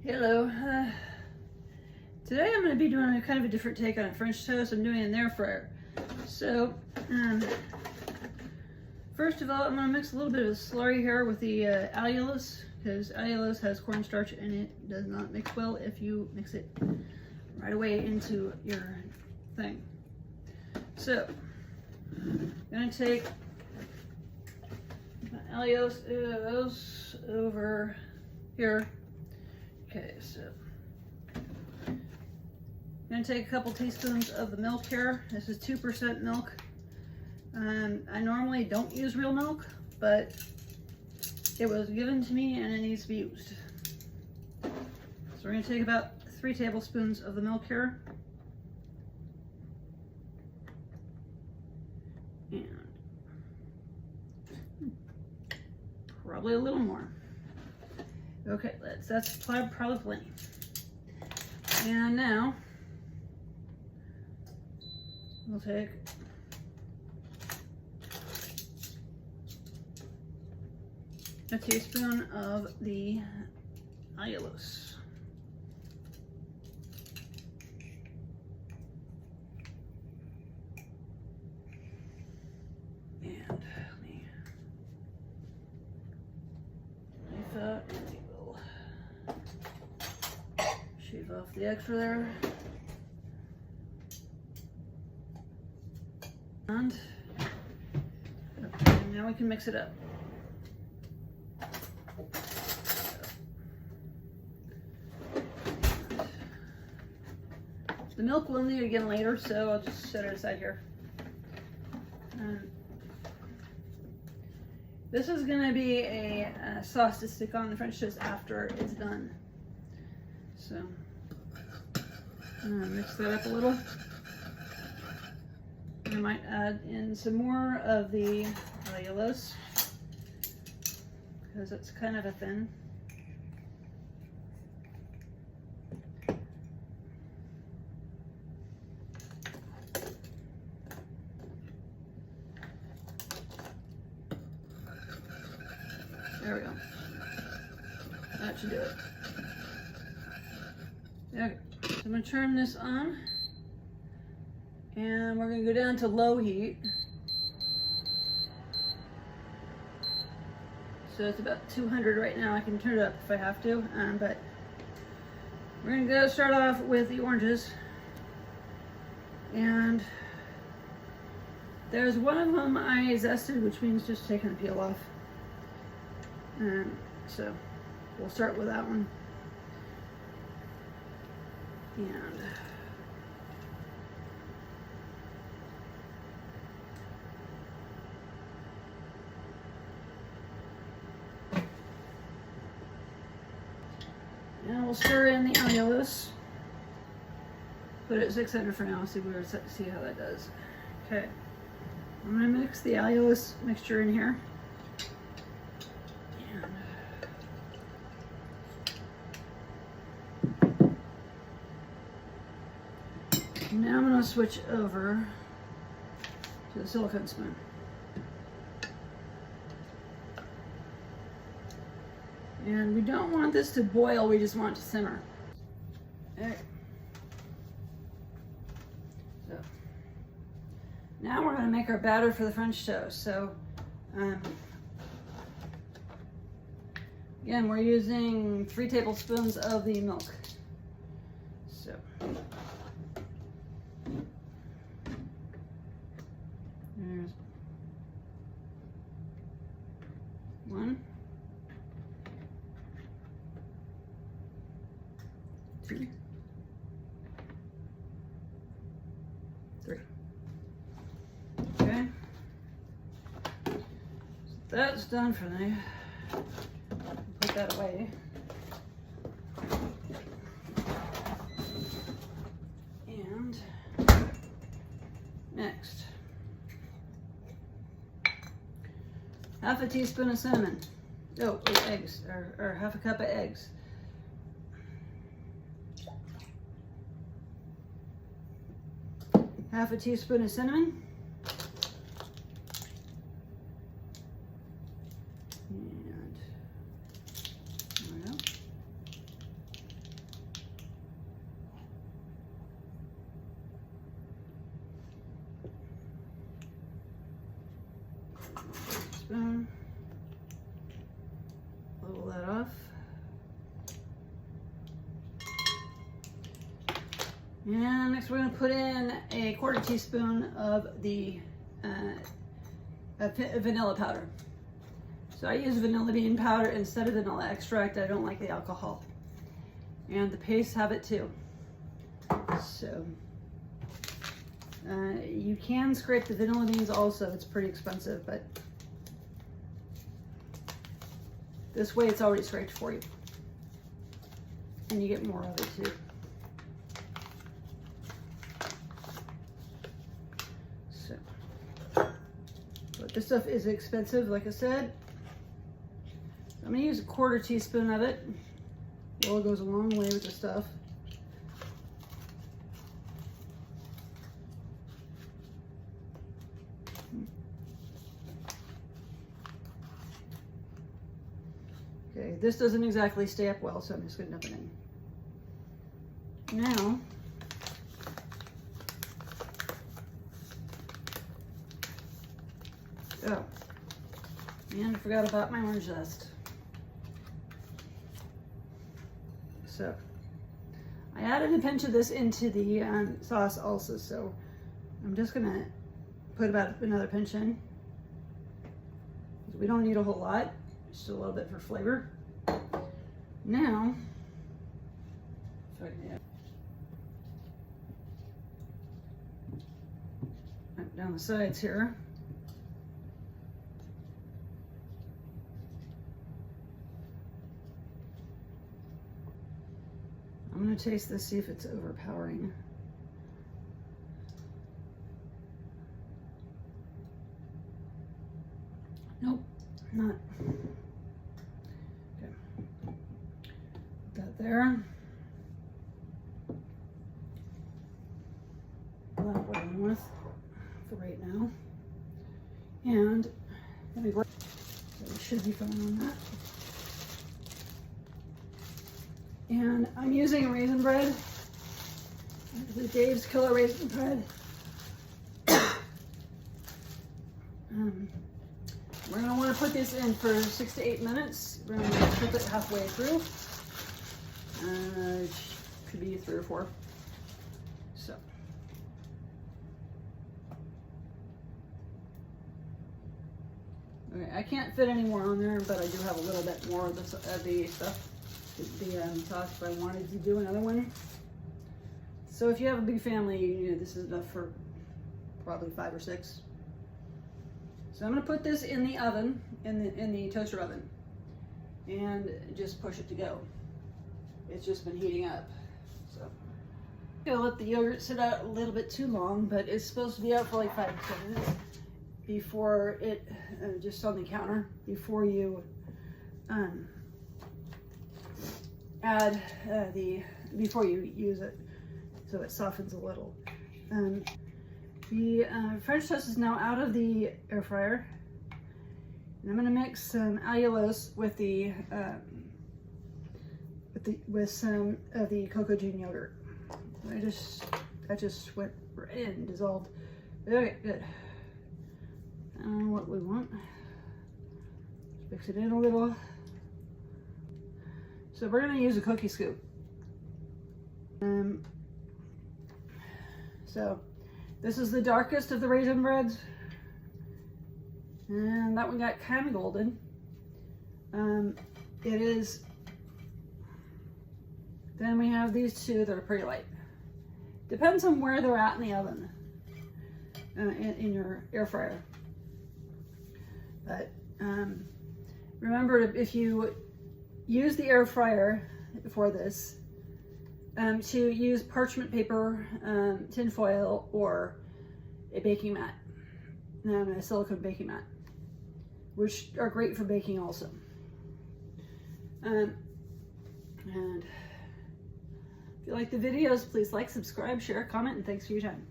Hello. Today I'm going to be doing a kind of a different take on a French toast. I'm doing it in the air fryer. So, first of all, I'm going to mix a little bit of slurry here with the allulose, because allulose has cornstarch and it does not mix well if you mix it right away into your thing. So, I'm going to take my allulose over here. Okay, so I'm going to take a couple teaspoons of the milk here. This is 2% milk. I normally don't use real milk, but it was given to me and it needs to be used. So we're going to take about 3 tablespoons of the milk here. And probably a little more. Okay, that's probably plenty. And now we'll take a teaspoon of the allulose. And let me leave that. Shave off the extra there. And okay, now we can mix it up. The milk we'll need again later, so I'll just set it aside here. This is going to be a sauce to stick on the French toast after it's done. So I'm gonna mix that up a little. I might add in some more of the allulose because it's kind of a thin. There we go. That should do it. Okay, so I'm going to turn this on and we're going to go down to low heat. So it's about 200 right now. I can turn it up if I have to, but we're going to start off with the oranges. And there's one of them I zested, which means just taking the peel off. So we'll start with that one. And now we'll stir in the allulose. Put it at 600 for now. See how that does. Okay, I'm gonna mix the allulose mixture in here. Now I'm going to switch over to the silicone spoon. And we don't want this to boil, we just want it to simmer. Okay. So now we're going to make our batter for the French toast. So again, we're using 3 tablespoons of the milk. So there's 1, 2, 3. Okay, so that's done for me. Put that away. And next, half a teaspoon of cinnamon. Oh, eggs, or half a cup of eggs. Half a teaspoon of cinnamon. And there we go. And next we're going to put in a 1/4 teaspoon of the vanilla powder. So I use vanilla bean powder instead of vanilla extract. I don't like the alcohol. And the pastes have it too. So you can scrape the vanilla beans also. It's pretty expensive, but this way it's already scraped for you. And you get more of it too. So, but this stuff is expensive, like I said. I'm gonna use a 1/4 teaspoon of it. Well, it goes a long way with the stuff. Okay, this doesn't exactly stay up well, so I'm just gonna dump it in. Now, oh, and I forgot about my orange zest. So, I added a pinch of this into the sauce also, so I'm just gonna put about another pinch in. We don't need a whole lot, just a little bit for flavor. Now, down the sides here. I'm going to taste this, see if it's overpowering. Nope, not. Okay. Put that there. That we're done with for right now. And let me break. So we should be fine on that. And I'm using Raisin Bread. The Dave's Killer Raisin Bread. We're going to want to put this in for 6 to 8 minutes. We're going to cook it halfway through. It could be 3 or 4. So. Okay, I can't fit any more on there, but I do have a little bit more of the stuff, the sauce, if I wanted to do another one. So if you have a big family, you know, this is enough for probably 5 or 6. So I'm going to put this in the oven, in the toaster oven, and just push it to go. It's just been heating up. So I'm going to let the yogurt sit out a little bit too long, but it's supposed to be out for like 5 to 10 minutes before it, just on the counter, before you add before you use it, so it softens a little. The French toast is now out of the air fryer, and I'm going to mix some allulose with some of the Coco June yogurt. That just went right in, dissolved. Okay, good. What we want. Mix it in a little. So we're going to use a cookie scoop. So this is the darkest of the Raisin Breads. And that one got kind of golden. It is. Then we have these two that are pretty light. Depends on where they're at in the oven, in your air fryer. But remember, if you use the air fryer for this, to use parchment paper, tin foil, or a baking mat, a silicone baking mat, which are great for baking also. And if you like the videos, please like, subscribe, share, comment, and thanks for your time.